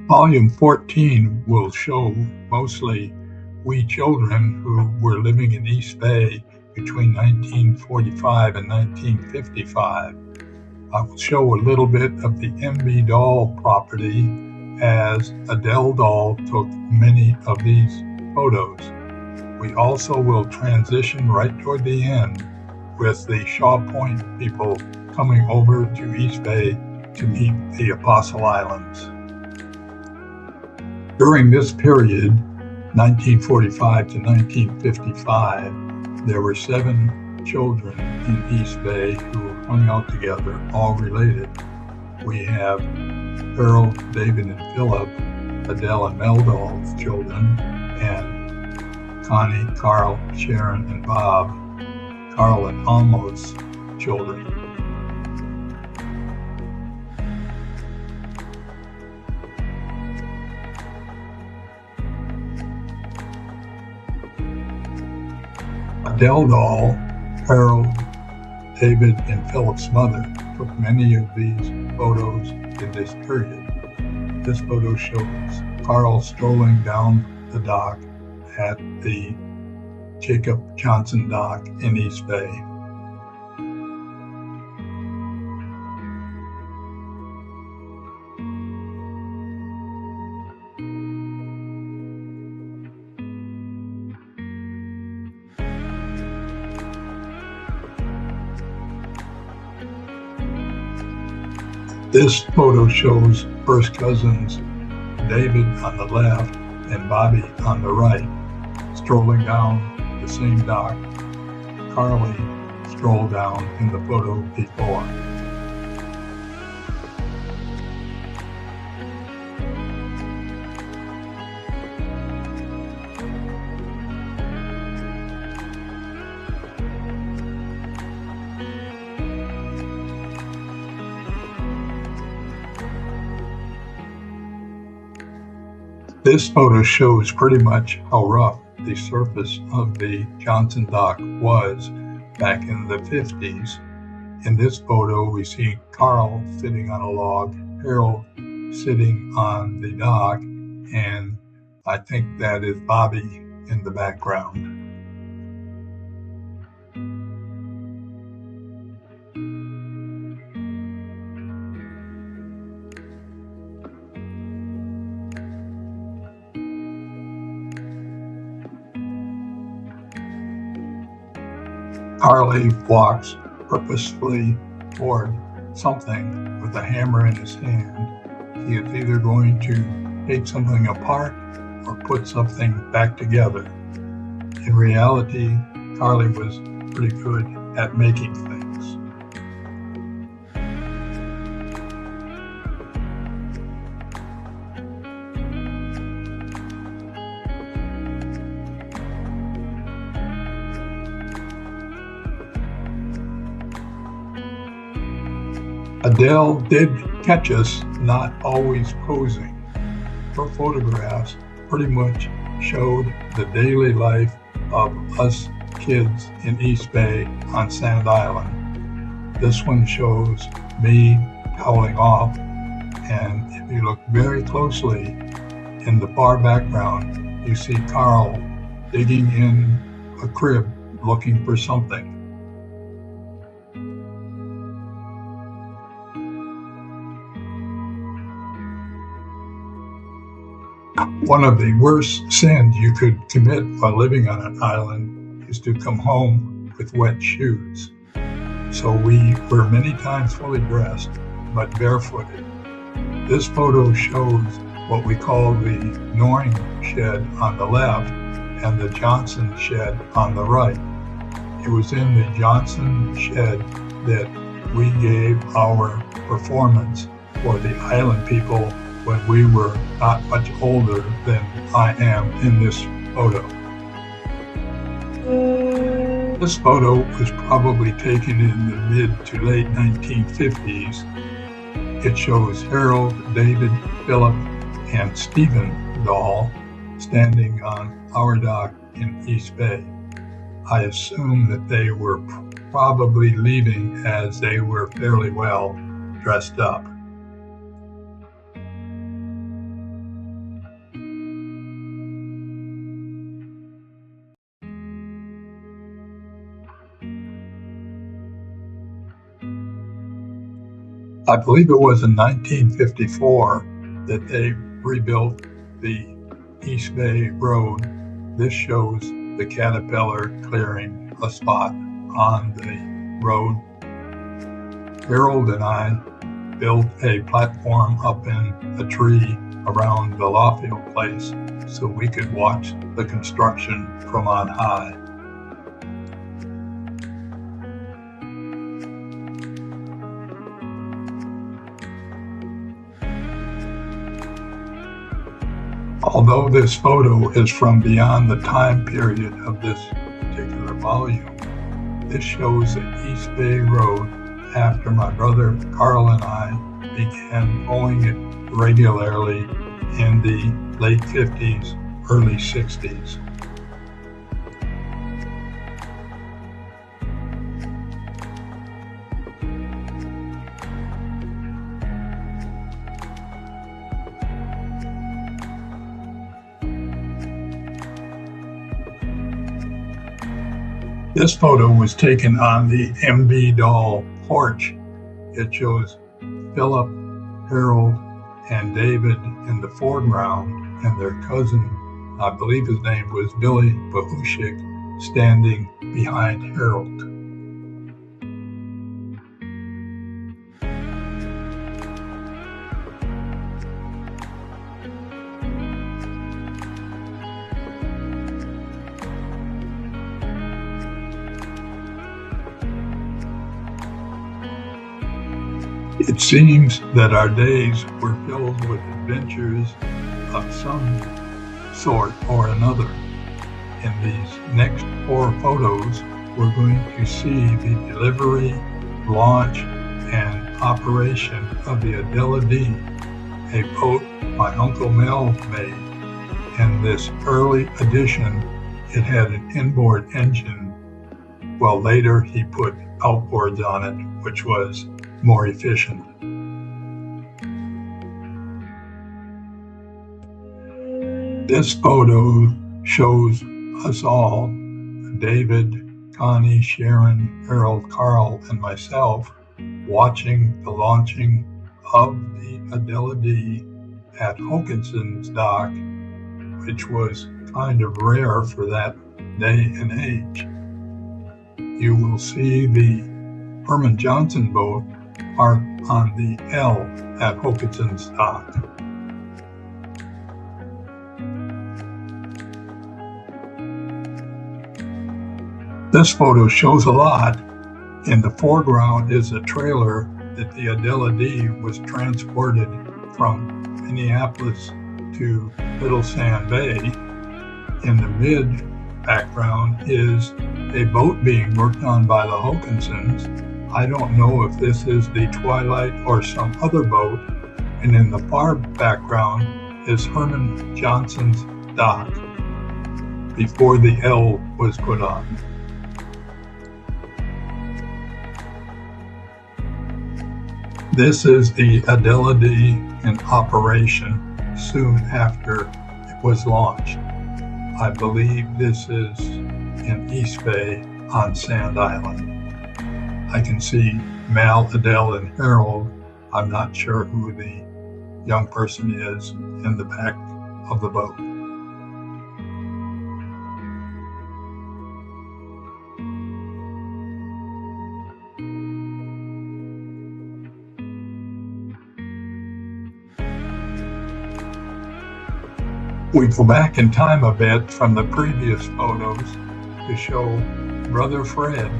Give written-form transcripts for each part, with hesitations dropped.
Volume 14 will show mostly we children who were living in East Bay between 1945 and 1955. I will show a little bit of the MB Doll property as Adele Doll took many of these photos. We also will transition right toward the end with the Shaw Point people coming over to East Bay to meet the Apostle Islands. During this period, 1945 to 1955, there were 7 children in East Bay who hung out together, all related. We have Harold, David, and Philip, Adele and Mel Doll's children, and Connie, Carl, Sharon, and Bob, Carl and Almo's children. Adele Doll, Harold, David, and Philip's mother took many of these photos in this period. This photo shows Carl strolling down the dock at the Jacob Johnson dock in East Bay. This photo shows first cousins David on the left and Bobby on the right, strolling down the same dock. Carly strolled down in the photo before. This photo shows pretty much how rough the surface of the Johnson dock was back in the 50s. In this photo, we see Carl sitting on a log, Harold sitting on the dock, and I think that is Bobby in the background. Carly walks purposefully toward something with a hammer in his hand. He is either going to take something apart or put something back together. In reality, Carly was pretty good at making things. Adele did catch us not always posing. Her photographs pretty much showed the daily life of us kids in East Bay on Sand Island. This one shows me toweling off, and if you look very closely in the far background, you see Carl digging in a crib looking for something. One of the worst sins you could commit while living on an island is to come home with wet shoes. So we were many times fully dressed, but barefooted. This photo shows what we call the Noring shed on the left and the Johnson shed on the right. It was in the Johnson shed that we gave our performance for the island people when we were not much older than I am in this photo. This photo was probably taken in the mid to late 1950s. It shows Harold, David, Philip, and Stephen Doll standing on our dock in East Bay. I assume that they were probably leaving as they were fairly well dressed up. I believe it was in 1954 that they rebuilt the East Bay Road. This shows the Caterpillar clearing a spot on the road. Harold and I built a platform up in a tree around the Lawfield place so we could watch the construction from on high. Although this photo is from beyond the time period of this particular volume, this shows the East Bay Road after my brother Carl and I began mowing it regularly in the late 50s, early 60s. This photo was taken on the MB Doll porch. It shows Philip, Harold, and David in the foreground, and their cousin, I believe his name was Billy Bahushik, standing behind Harold. It seems that our days were filled with adventures of some sort or another. In these next 4 photos, we're going to see the delivery, launch, and operation of the Adela D, a boat my Uncle Mel made. In this early edition, it had an inboard engine, while later he put outboards on it, which was more efficient. This photo shows us all, David, Connie, Sharon, Harold, Carl, and myself, watching the launching of the Adela D at Hokinson's dock, which was kind of rare for that day and age. You will see the Herman Johnson boat parked on the L at Hokinson's dock. This photo shows a lot. In the foreground is a trailer that the Adela D was transported from Minneapolis to Little Sand Bay. In the mid background is a boat being worked on by the Hokinsons. I don't know if this is the Twilight or some other boat. And in the far background is Herman Johnson's dock before the L was put on. This is the Adela D in operation soon after it was launched. I believe this is in East Bay on Sand Island. I can see Mal, Adele, and Harold. I'm not sure who the young person is in the back of the boat. We go back in time a bit from the previous photos to show Brother Fred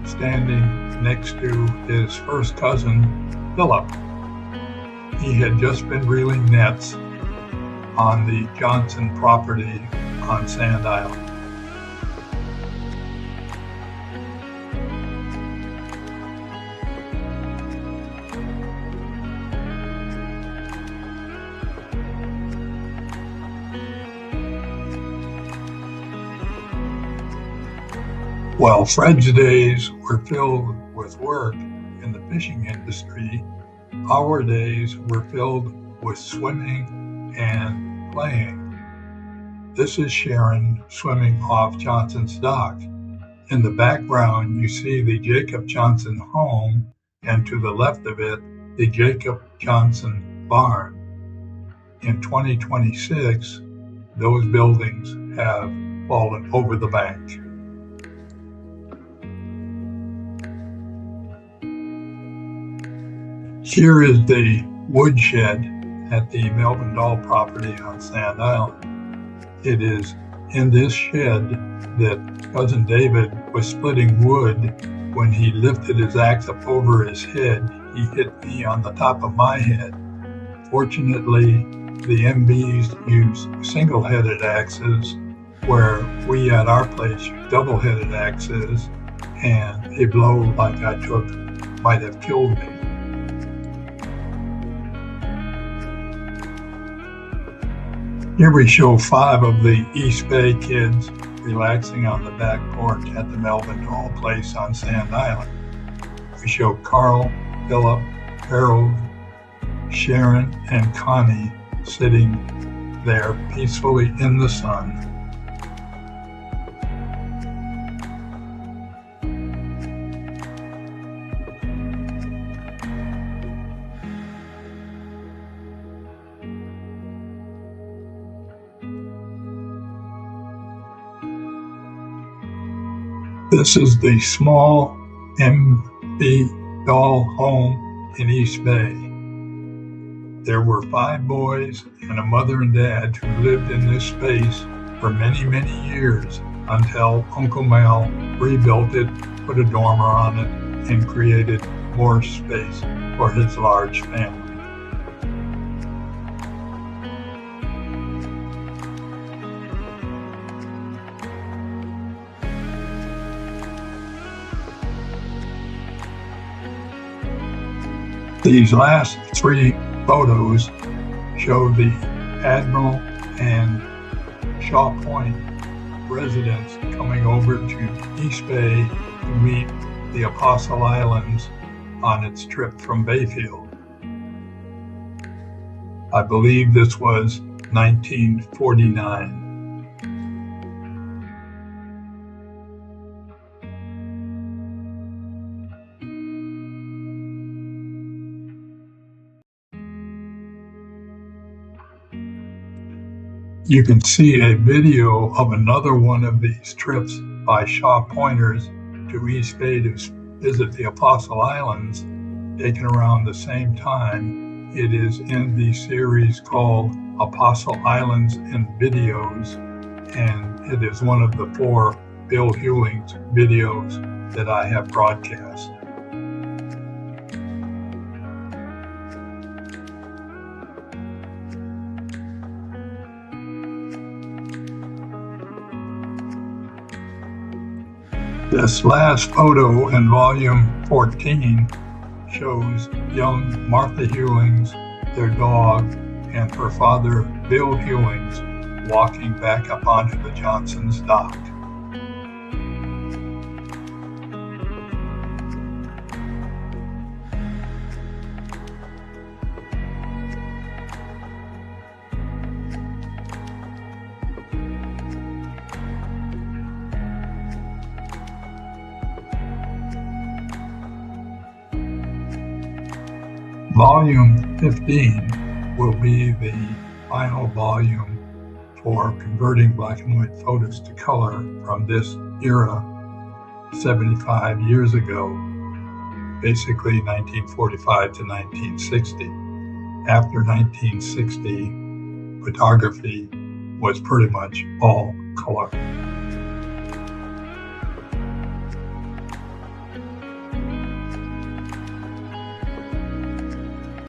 standing next to his first cousin, Philip. He had just been reeling nets on the Johnson property on Sand Island. While Fred's days were filled with work in the fishing industry, our days were filled with swimming and playing. This is Sharon swimming off Johnson's dock. In the background, you see the Jacob Johnson home, and to the left of it the Jacob Johnson barn. In 2026, those buildings have fallen over the bank. Here is the woodshed at the Melvin Dahl property on Sand Island. It is in this shed that Cousin David was splitting wood. When he lifted his axe up over his head, he hit me on the top of my head. Fortunately, the MBs use single-headed axes, where we at our place use double-headed axes, and a blow like I took might have killed me. Here we show 5 of the East Bay kids relaxing on the back porch at the Melvin Dahl place on Sand Island. We show Carl, Philip, Harold, Sharon, and Connie sitting there peacefully in the sun. This is the small M.B. Dahl home in East Bay. There were 5 boys and a mother and dad who lived in this space for many, many years until Uncle Mel rebuilt it, put a dormer on it, and created more space for his large family. These last 3 photos show the Admiral and Shaw Point residents coming over to East Bay to meet the Apostle Islands on its trip from Bayfield. I believe this was 1949. You can see a video of another one of these trips by Shaw Pointers to East Bay to visit the Apostle Islands, taken around the same time. It is in the series called Apostle Islands in Videos, and it is one of the 4 Bill Hewlings videos that I have broadcast. This last photo in volume 14 shows young Martha Hewlings, their dog, and her father, Bill Hewlings, walking back up onto the Johnson's dock. Volume 15 will be the final volume for converting black and white photos to color from this era 75 years ago, basically 1945 to 1960. After 1960, photography was pretty much all color.